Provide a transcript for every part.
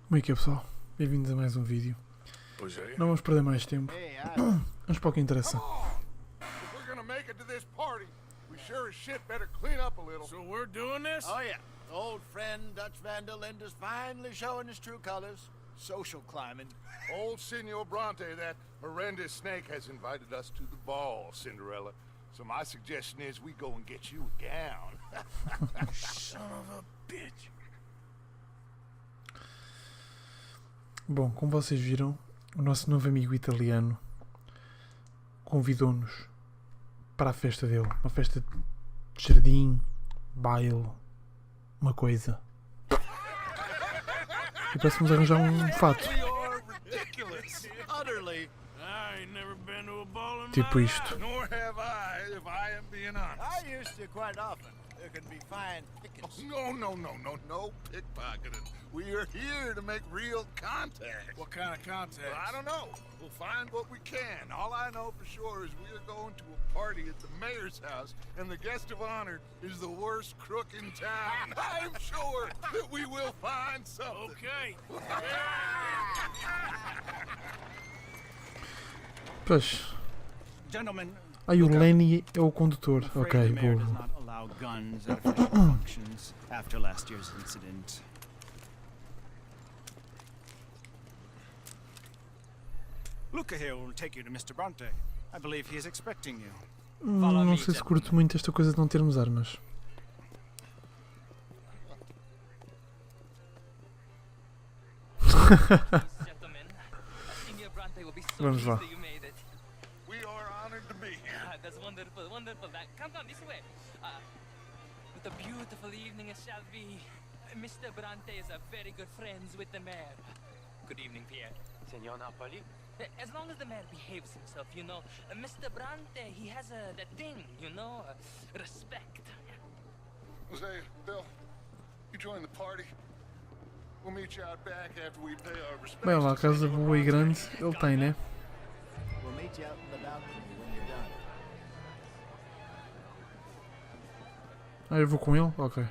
Como é que é, pessoal? Bem-vindos a mais um vídeo. Não vamos perder mais tempo. Vamos para o que interessa. So we're doing this? Oh yeah. Old friend Dutch Van der Linde is finally showing his true colors. Social climbing. Old Senor Bronte, that horrendous snake, has invited us to the ball, Cinderella. So my suggestion is we go and get you a gown. Son of a bitch. Bom, como vocês viram, o nosso novo amigo italiano convidou-nos para a festa dele. Uma festa de jardim, baile, uma coisa. E parece-nos arranjar um fato. Tipo isto. Nor have I, if I am being honest. I used to quite often. There can be fine pickings. No pickpocketing. We are here to make real contact. What kind of contact? Well, I don't know. We'll find what we can. All I know for sure is we are going to a party at the mayor's house, and the guest of honor is the worst crook in town. I'm sure that we will find something. Okay. Pois. Gentlemen. Aí o Lenny é o condutor. Ok, boa. Guns at official functions after last year's incident. Luca here will take you to Mr. Bronte. I believe he is expecting you. Não sei se curto muito esta coisa de não termos armas. Vamos lá. We are honored to be here. That's wonderful, wonderful. Come this way. What a beautiful evening it shall be. Mr. Bronte is a very good friends with the mayor. Good evening, Pierre. Senor Napoli? As long as the mayor behaves himself, you know. Mr. Bronte, he has that thing, you know, respect. Jose, Bill, you join the party. We'll meet you out back after we pay our respects. Bem, lá a casa boa e grande ele tem, né? We'll meet you out in the balcony when you're done. Ah, eu vou com ele? Ok.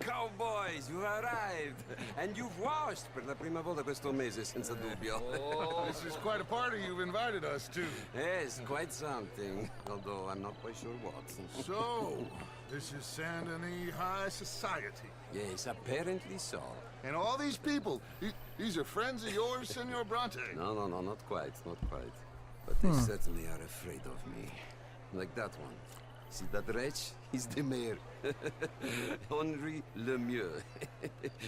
Comboios, you arrived! And you've washed per la prima volta questo mese, senza dubbio. Oh, this is quite a party you've invited us to. Yes, quite something. Although I'm not quite sure what. So, this is Saint Denis High Society. Yes, apparently so. And all these people, these are friends of yours, Senor Bronte? No, not quite, not quite. But they certainly are afraid of me. Like that one. See that wretch? He's the mayor. Henri Lemieux.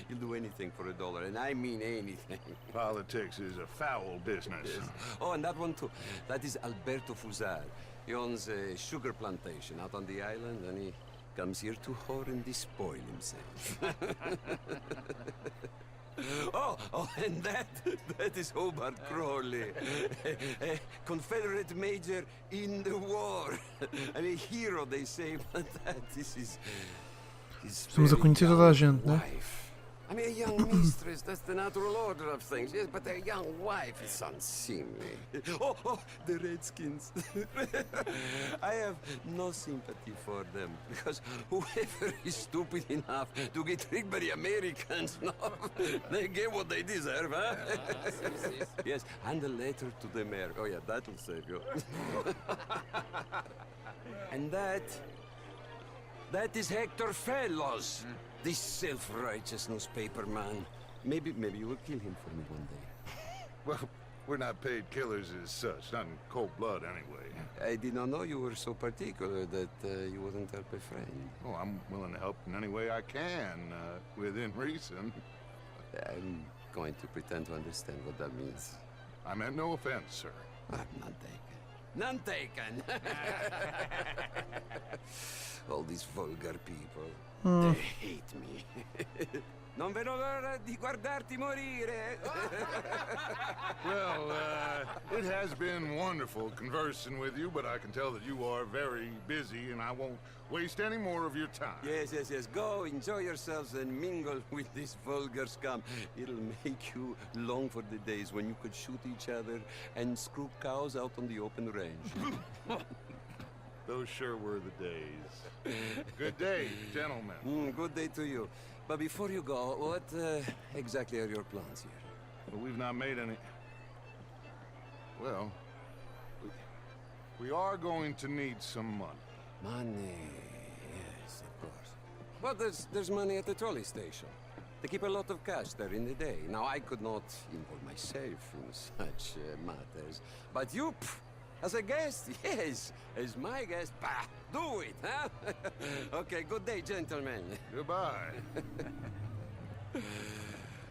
He'll do anything for $1, and I mean anything. Politics is a foul business. Yes. Oh, and that one too. That is Alberto Fusar. He owns a sugar plantation out on the island, and he comes here to whore and despoil himself. Oh, and that is Hobart Crawley, a Confederate major in the war. I mean, hero, they say, but that is his Estamos a conhecer toda a gente, né? wife. I mean, a young mistress, that's the natural order of things, yes, but a young wife is unseemly. Oh, the Redskins. I have no sympathy for them, because whoever is stupid enough to get tricked by the Americans, no, they get what they deserve, huh? Yes, and a letter to the mayor. Oh, yeah, that'll save you. And that is Hector Fellows. This self-righteous newspaper man. Maybe you will kill him for me one day. Well, we're not paid killers as such, not in cold blood anyway. I did not know you were so particular that you wouldn't help a friend. Oh, I'm willing to help in any way I can, within reason. I'm going to pretend to understand what that means. I meant no offense, sir. I'm none taken. None taken! All these vulgar people. They hate me. Non vedo l'ora di guardarti morire. Well, It has been wonderful conversing with you, but I can tell that you are very busy, and I won't waste any more of your time. Yes. Go, enjoy yourselves and mingle with this vulgar scum. It'll make you long for the days when you could shoot each other and screw cows out on the open range. Those sure were the days. Good day, gentlemen. Good day to you. But before you go, what exactly are your plans here? Well, we've not made any... Well, we are going to need some money. Money, yes, of course. But there's money at the trolley station. They keep a lot of cash there in the day. Now, I could not involve myself in such matters. But you, as a guest, yes, as my guest, bah, do it, huh? Okay, good day, gentlemen. Goodbye.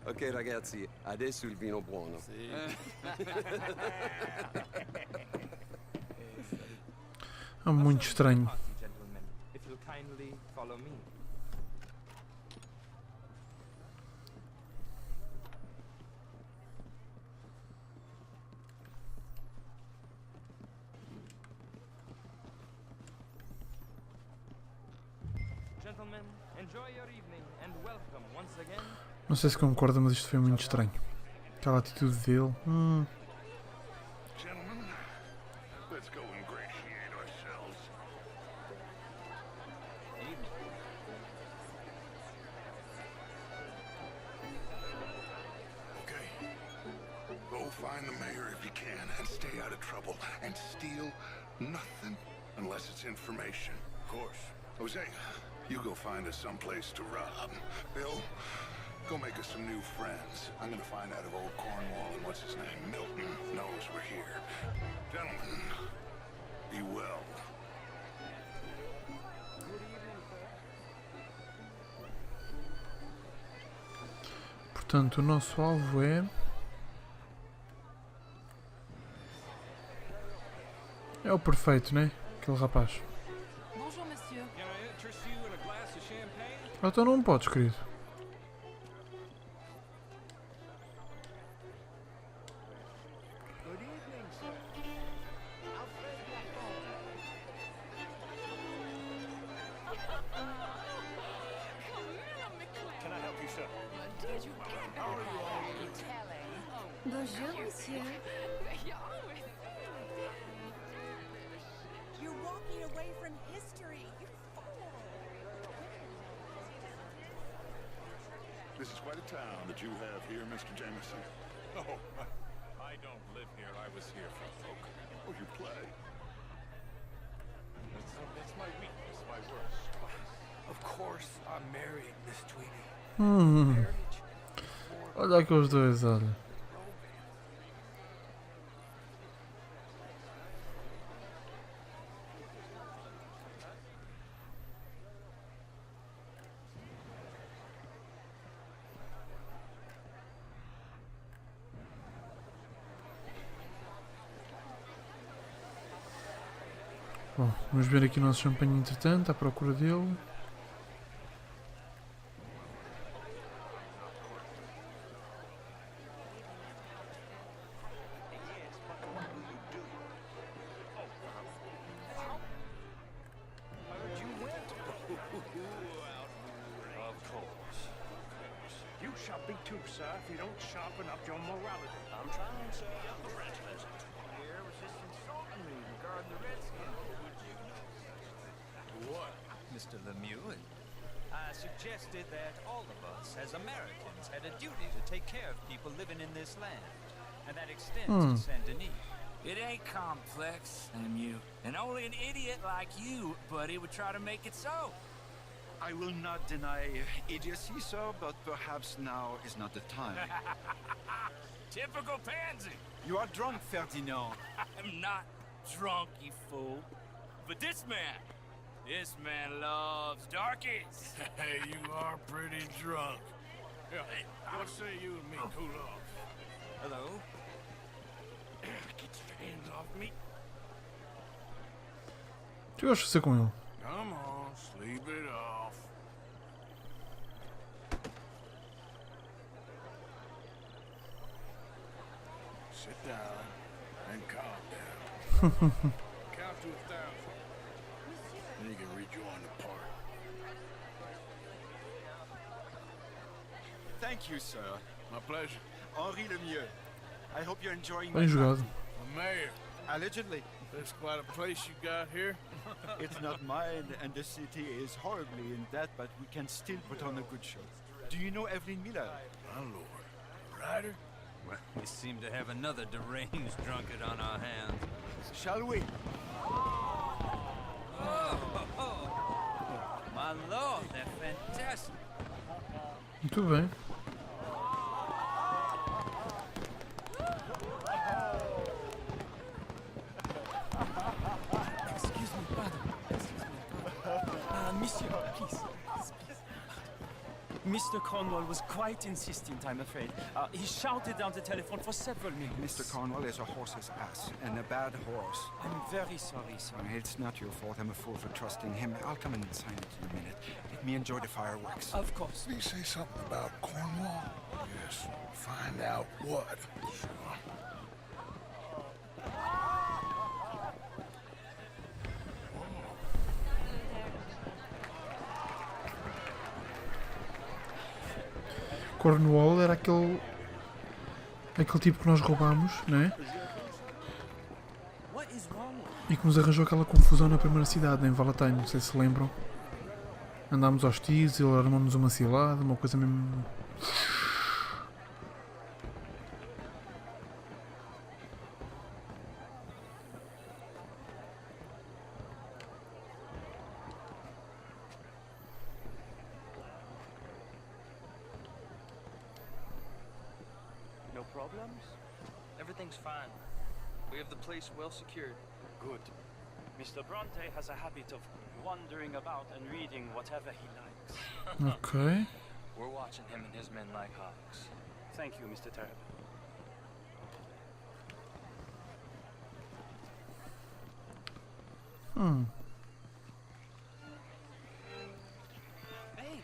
Ok ragazzi, adesso il vino buono. É muito estranho. If you'll kindly follow me. Gentlemen, enjoy your evening and welcome once again. Não sei se concorda, mas isto foi muito estranho. Aquela atitude dele. Gentlemen, let's go ingratiate ourselves. Okay. Go find the mayor if you can and stay out of trouble. And steal nothing unless it's information. Of course. Jose, you go find us someplace to rob. Bill, go make us some new friends. I'm gonna find out if old Cornwall and what's his name, Milton, knows we're here. Gentlemen, be well. Portanto, o nosso alvo é... É o perfeito, né? Aquele rapaz. Bonjour, monsieur. Can I interest you in a glass of champagne? Então não podes, querido. Good evening, sir. Can I help you, sir? Did you get Bonjour, monsieur. You're walking away from history. You fool. This is quite a town that you have here, Mr. Jameson. Oh, I don't live here. I was here for folk. Oh, you play. It's my weakness, my worst. Of course, I'm married, Miss Tweedy. Olha aqueles dois, olha. Bom, vamos ver aqui o nosso champanhe entretanto, à procura dele. Of course. You shall be too, sir, if you don't sharpen up your morality. I'm trying, sir. Here was just insulting me regarding the Redskins. What? Mr. Lemieux, I suggested that all of us, as Americans, had a duty to take care of people living in this land. And that extends to Saint Denis. It ain't complex, Lemieux. And only an idiot like you, buddy, would try to make it so. I will not deny idiocy, sir, but perhaps now is not the time. Typical pansy. You are drunk, Ferdinand. I'm not drunk, you fool. But this man loves darkies. Hey, you are pretty drunk. Hey, what say you and me cool off? Hello? Get your hands off me. O que eu gosto de fazer com ele? Come on, sleep it off. Sit down And calm down. Count to 1,000. Then you can rejoin the party. Thank you, sir. My pleasure. Henri Lemieux. I hope you're enjoying Bem jogado. The mayor. Allegedly. That's quite a place you got here. It's not mine, and the city is horribly in debt, but we can still put on a good show. Do you know Evelyn Miller? My lord. Ryder? Well, we seem to have another deranged drunkard on our hands. Shall we? My lord, they're fantastic. Muito bem. Excuse me, brother. Monsieur, please. Mr. Cornwall was quite insistent, I'm afraid. He shouted down the telephone for several minutes. Mr. Cornwall is a horse's ass, and a bad horse. I'm very sorry, sir. It's not your fault. I'm a fool for trusting him. I'll come in and sign it in a minute. Let me enjoy the fireworks. Of course. Did he say something about Cornwall? Yes. Find out what. Sure. Cornwall era aquele tipo que nós roubámos, né? E que nos arranjou aquela confusão na primeira cidade, em Valentine, não sei se lembram. Andámos aos tiros, ele armou-nos uma cilada, uma coisa mesmo... No problems? Everything's fine. We have the place well secured. Good. Mr. Bronte has a habit of wandering about and reading whatever he likes. Ok. We're watching him and his men like hawks. Thank you, Mr. Terrible. Hey!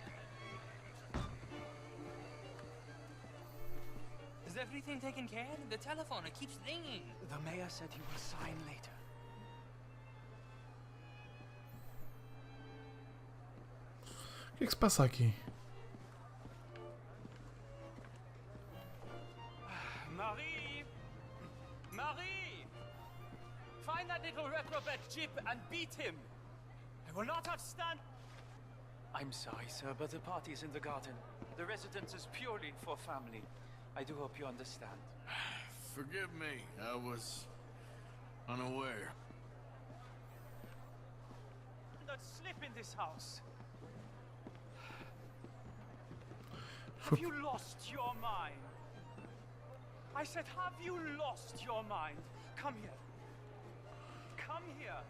Is everything taken care of? The telephone, it keeps ringing. The mayor said he will sign later. O que é que se passa aqui? Marie! Marie! Find that little reprobate Jip and beat him! I will not have stand... I'm sorry, sir, but the party is in the garden. The residence is purely for family. I do hope you understand. Forgive me. I was unaware. Don't slip in this house. Have you lost your mind? I said, have you lost your mind? Come here. Come here.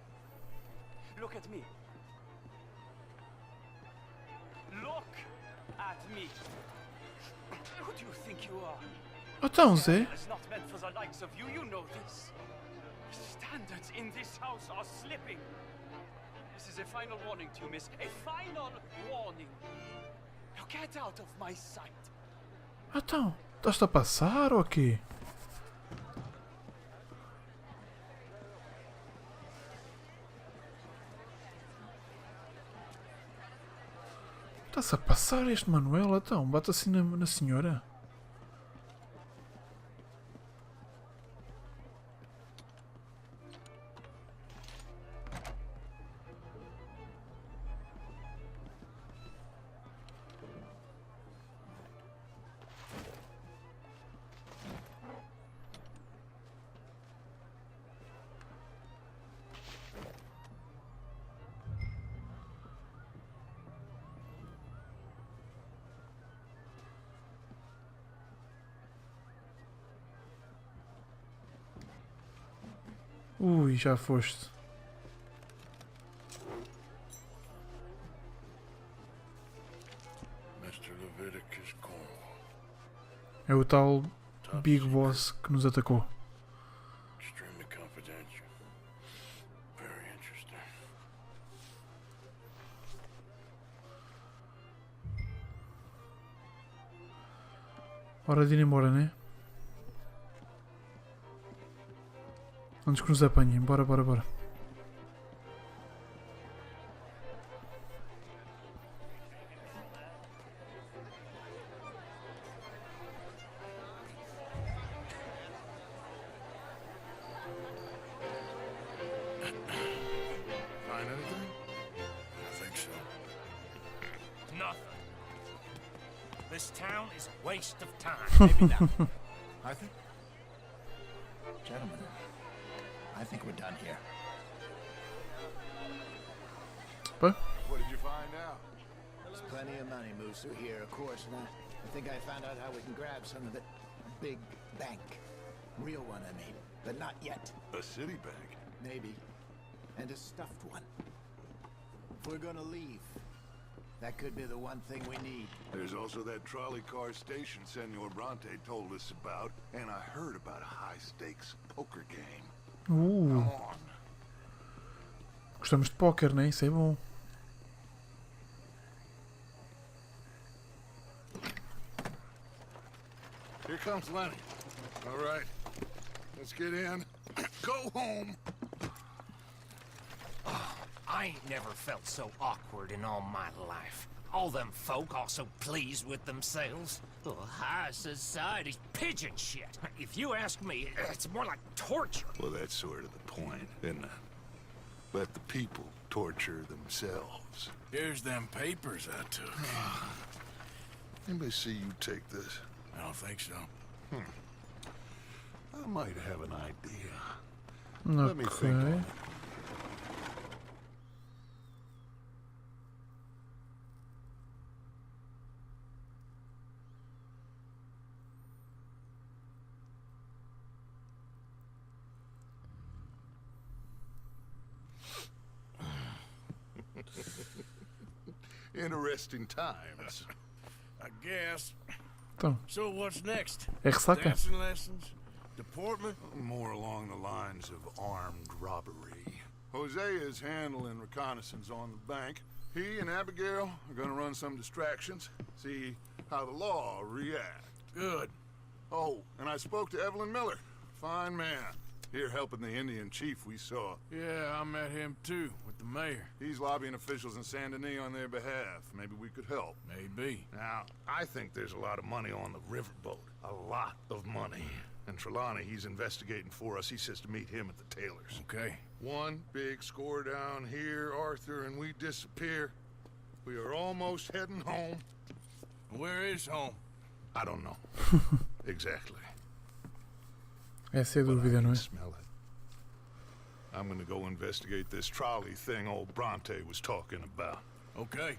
Look at me. Look at me. Who do you think you are? Então, Zé? It's not meant for the likes of you, you know this. Standards in this house are slipping. This is a final warning to you, miss. A final warning. Now get out of my sight. Então, estás-te a passar ou quê? Está-se a passar este Manuel, então? Bate assim na senhora? Ui, já foste. Mr. Leviticus Cornwall. É o tal Big Boss que nos atacou. Extremely confidential. Very interesting. Hora de ir embora, né? Antes que nos apanhem. Bora, bora, bora. Find anything? I think so. Nothing. This town is a waste of time. Maybe not. Arthur? Gentlemen, I think we're done here. What? What did you find out? There's plenty of money moves through here, of course, and I think I found out how we can grab some of it. Big bank. Real one, I mean. But not yet. A city bank. Maybe. And a stuffed one. If we're gonna leave, that could be the one thing we need. There's also that trolley car station Senor Bronte told us about, and I heard about a high-stakes poker game. Come on. Gostamos de póquer, né? Isso é bom. Here comes Lenny. All right, let's get in. Go home. I ain't never felt so awkward in all my life. All them folk all so pleased with themselves. Oh, high society's pigeon shit. If you ask me, it's more like torture. Well, that's sort of the point, isn't it? Let the people torture themselves. Here's them papers I took. Anybody see you take this? I don't think so. I might have an idea. Let me think on Ok. it. Interesting times. I guess. Então, So what's next? é ressaca? Dancing lessons? Deportment? More along the lines of armed robbery. Hosea is handling reconnaissance on the bank. He and Abigail are gonna run some distractions, see how the law reacts. Good. Oh, and I spoke to Evelyn Miller. Fine man. Here helping the Indian chief we saw. Yeah, I met him too, with the mayor. He's lobbying officials in Saint Denis on their behalf. Maybe we could help. Maybe. Now, I think there's a lot of money on the riverboat. A lot of money. And Trelawney, he's investigating for us. He says to meet him at the Taylor's. Okay. One big score down here, Arthur, and we disappear. We are almost heading home. Where is home? I don't know. Exactly. Essa é a But I dúvida, can não é? smell it. I'm gonna go investigate this trolley thing old Bronte was talking about. Okay.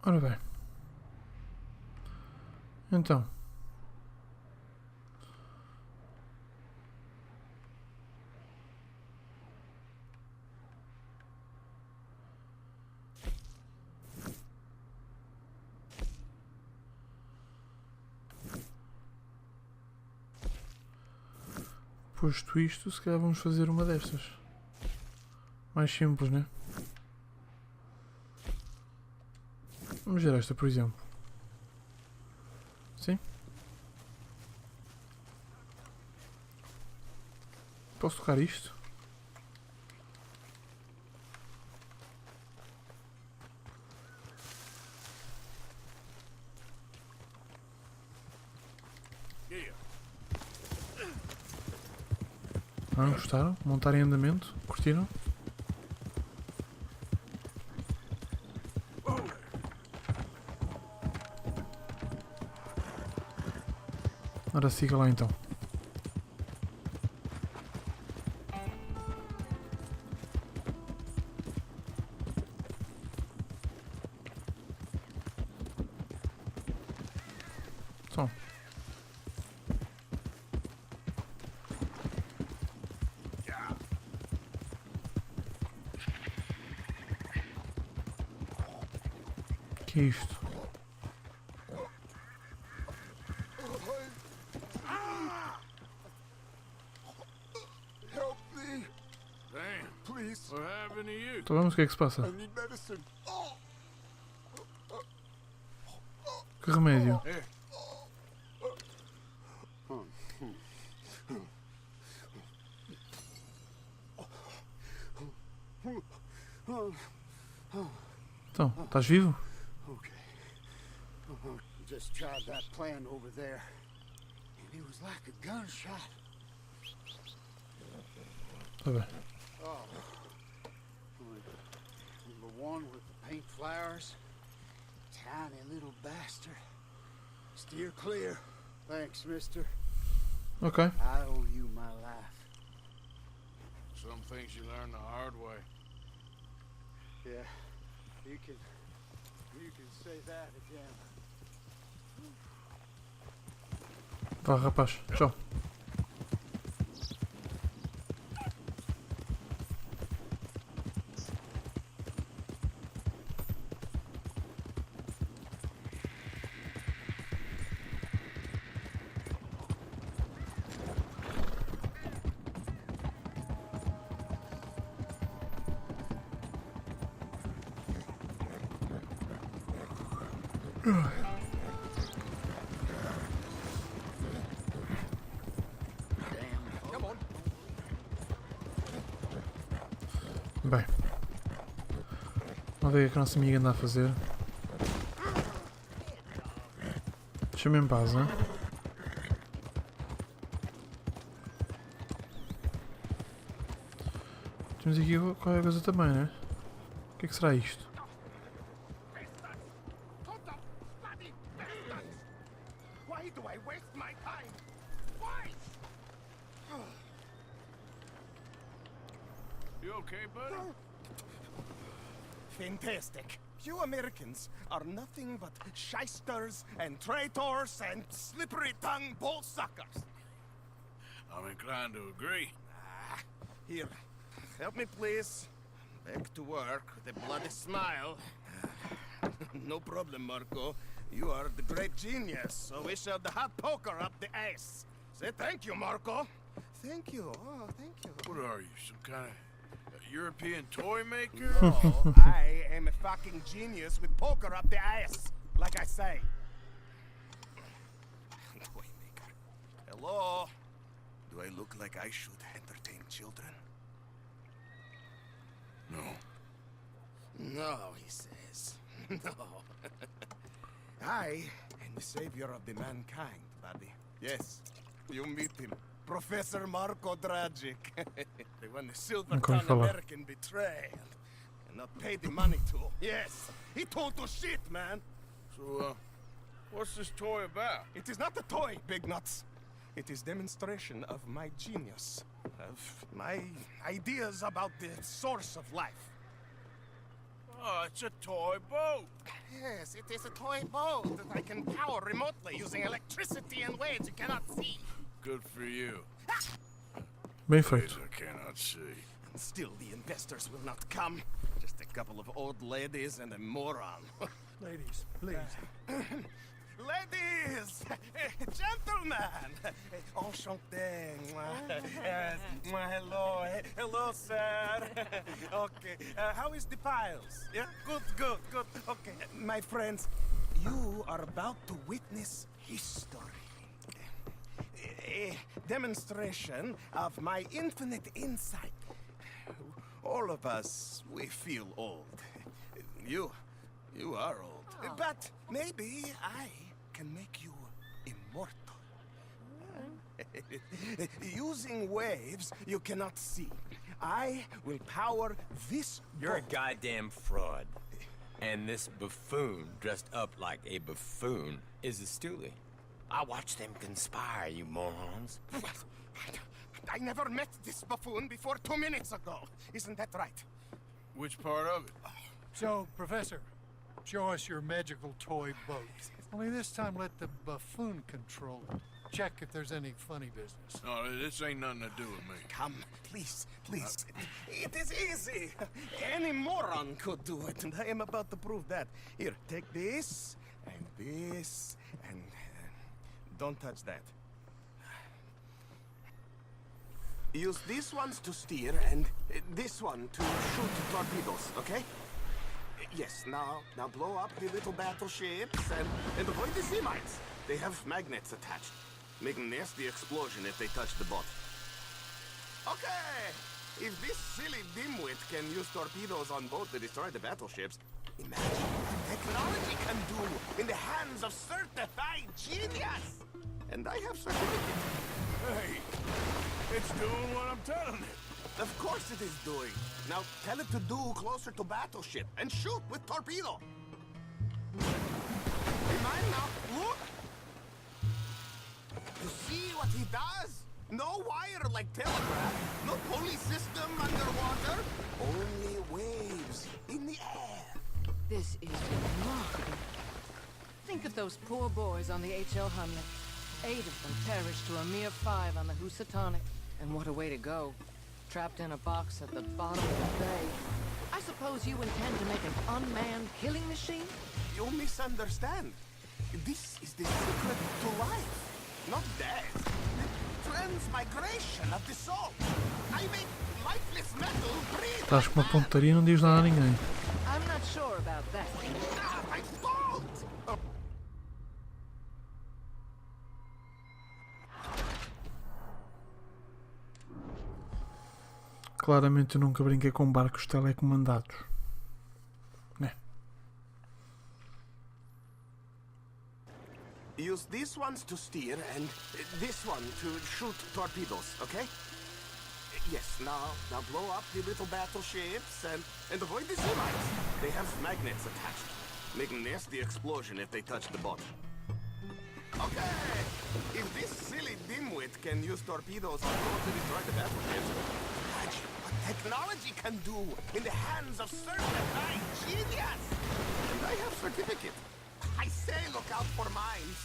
Ora bem. Então. Posto isto, se calhar vamos fazer uma destas. Mais simples, né? Vamos ver esta, por exemplo. Sim? Posso tocar isto? Ah, gostaram? Montar em andamento? Curtiram? Ora, siga lá então. Então. Que é isto? Help me! Damn, please. What happened to you? Então vamos, o que é que se passa? I need medicine. Que remédio? Here. Então, estás vivo? Okay. Just tried that plan over there. And it was like a gunshot. Está bem. Oh. The one with the pink flowers. Tiny little bastard. Steer clear. Thanks, mister. Ok. I owe you my life. Some things you learn the hard way. Yeah. You can say that again. Vá, rapaz. Tchau. Bem, vamos ver o que a nossa amiga anda a fazer. Deixa-me em paz, hein? Temos aqui qualquer coisa também, né? O que é que será isto? Why do I waste my time? Why? You okay, buddy? Fantastic. You Americans are nothing but shysters and traitors and slippery-tongued bull-suckers. I'm inclined to agree. Here, help me please. Back to work with a bloody smile. No problem, Marco. You are the great genius, so we shove the hot poker up the ass. Say thank you, Marco. Thank you. Oh, thank you. What are you, some kind of European toy maker? No, I am a fucking genius with poker up the ass, like I say. Toy maker. Hello? Do I look like I should entertain children? No. No, he says. No. I am the savior of the mankind, buddy. Yes, you meet him. Professor Marco Dragic. The one the silver-tongued American betrayed and not paid the money to. Yes, he told to shit, man. So, what's this toy about? It is not a toy, Big Nuts. It is demonstration of my genius, of my ideas about the source of life. Oh, it's a toy boat. Yes, it is a toy boat that I can power remotely using electricity in ways you cannot see. Good for you. Bem feito. I cannot see. And still, the investors will not come. Just a couple of old ladies and a moron. Ladies, please. Ladies! Gentlemen! Enchanté! Hello! Hello, sir! Okay, how is the piles? Yeah? Good. Okay, my friends, you are about to witness history. A demonstration of my infinite insight. All of us, we feel old. You are old. But maybe I can make you immortal. Using waves you cannot see, I will power this You're a boat. goddamn fraud. And this buffoon dressed up like a buffoon is a stoolie. I watch them conspire, you morons. I never met this buffoon before 2 minutes ago. Isn't that right? Which part of it? So, Professor, show us your magical toy boat. Only this time let the buffoon control it. Check if there's any funny business. No, this ain't nothing to do with me. Come, please, please. It is easy. Any moron could do it, and I am about to prove that. Here, take this, and this, and... don't touch that. Use these ones to steer, and this one to shoot torpedoes, okay? Yes, now blow up the little battleships, and avoid the sea mines. They have magnets attached. Make a nasty explosion if they touch the boat. Okay! If this silly dimwit can use torpedoes on boat to destroy the battleships, imagine what technology can do in the hands of certified genius! And I have certificate. Hey, it's doing what I'm telling it. Of course it is doing. Now tell it to do closer to battleship and shoot with torpedo. Hey, mine now, look! You see what he does? No wire like telegraph, no pulley system underwater, only waves in the air. This is remarkable. Think of those poor boys on the H.L. Hunley. 8 of them perished to a mere 5 on the Housatonic. And what a way to go. Trapped in a box at the bottom of the bay. I suppose you intend to make an unmanned killing machine? You misunderstand. This is the secret to life. Not death. The transmigration of the soul. I make lifeless metal breathe. Estás com uma pontaria e não diz nada a ninguém. I'm not sure about that. I don't! Claramente eu nunca brinquei com barcos telecomandados. Né? Use these ones to steer and this one to shoot torpedoes, okay? Yes, now blow up the little battleships and avoid the sea mines. They have magnets attached. Make a nasty explosion if they touch the boat. Okay! If this silly dimwit can use torpedoes on board to destroy the battleships, imagine what technology can do in the hands of certified genius! And I have certificate. I say look out for mines.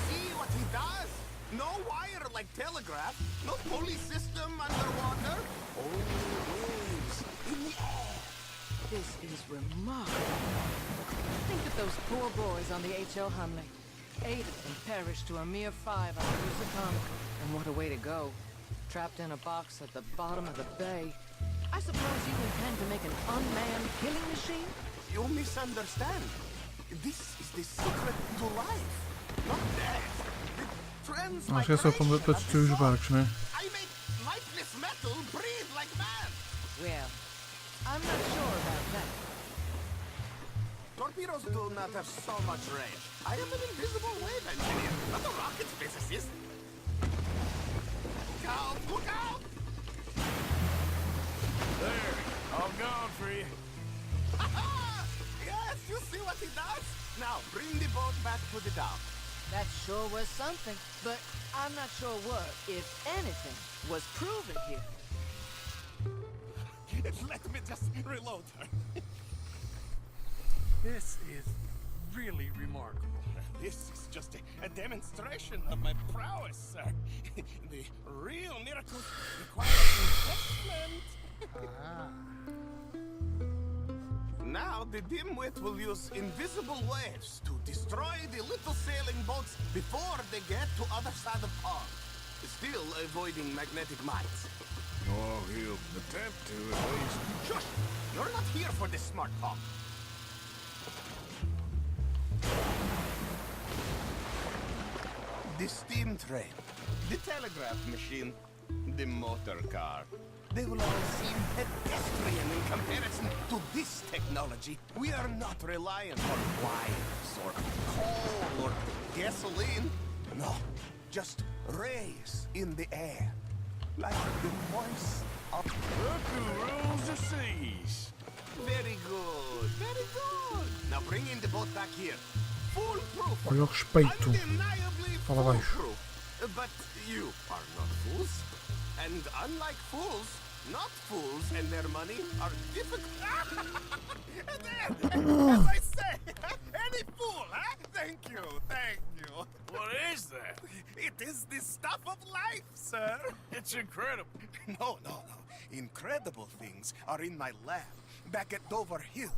See what he does? No wire like telegraph, no pulley system underwater, only waves in the air. This is remarkable. Think of those poor boys on the H.L. Hunley. 8 of them perished to a mere 5 on the Housatonic. And what a way to go. Trapped in a box at the bottom of the bay. I suppose you intend to make an unmanned killing machine? You misunderstand. This is the secret to life, not death. Acho que é só para destruir os barcos, né? I make lifeless metal breathe like man. Well, I'm not sure about that. Torpedoes do not have so much range. I am an invisible wave engineer, not a rocket physicist. Look out! Look out! There, all gone for you. Yes, you see what he does? Now, bring the boat back to the dock. That sure was something, but I'm not sure what, if anything, was proven here. Let me just reload her. This is really remarkable. This is just a demonstration of my prowess, sir. The real miracles require investment. Now the dimwit will use invisible waves to destroy the little sailing boats before they get to other side of pond. Still avoiding magnetic mines. Oh, he'll attempt to at least. Shush! You're not here for this smart talk. The steam train, the telegraph machine, the motor car. They will all seem pedestrian in comparison to this technology. We are not reliant on wires or coal or gasoline. No, just rays in the air. Like the voice of... Look who rules the seas. Very good, Very good. Now bring in the boat back here. Foolproof. Olha o respeito. Undeniably Fala baixo. foolproof. But you are not fools. And unlike fools, not fools and their money are difficult. As I say, any fool, huh? Thank you, thank you. What is that? It is the stuff of life, sir. It's incredible. No. Incredible things are in my lab back at Dover Hill.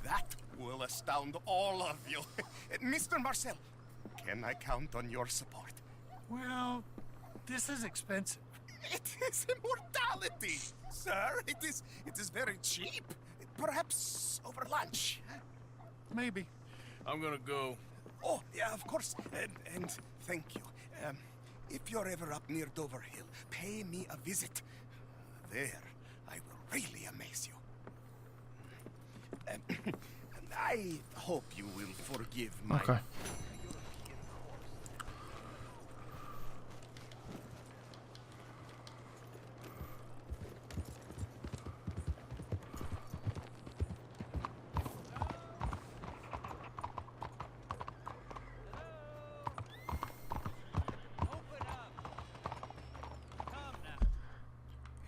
That will astound all of you. Mr. Marcel, can I count on your support? Well, this is expensive. It is immortality, sir. It is very cheap. Perhaps over lunch. Maybe. I'm gonna go. Oh, yeah, of course. And thank you. If you're ever up near Dover Hill, pay me a visit. There, I will really amaze you. And I hope you will forgive my... Ok.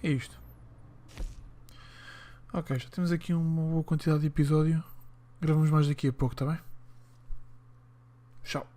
É isto. Ok, já temos aqui uma boa quantidade de episódio. Gravamos mais daqui a pouco, tá bem? Tchau.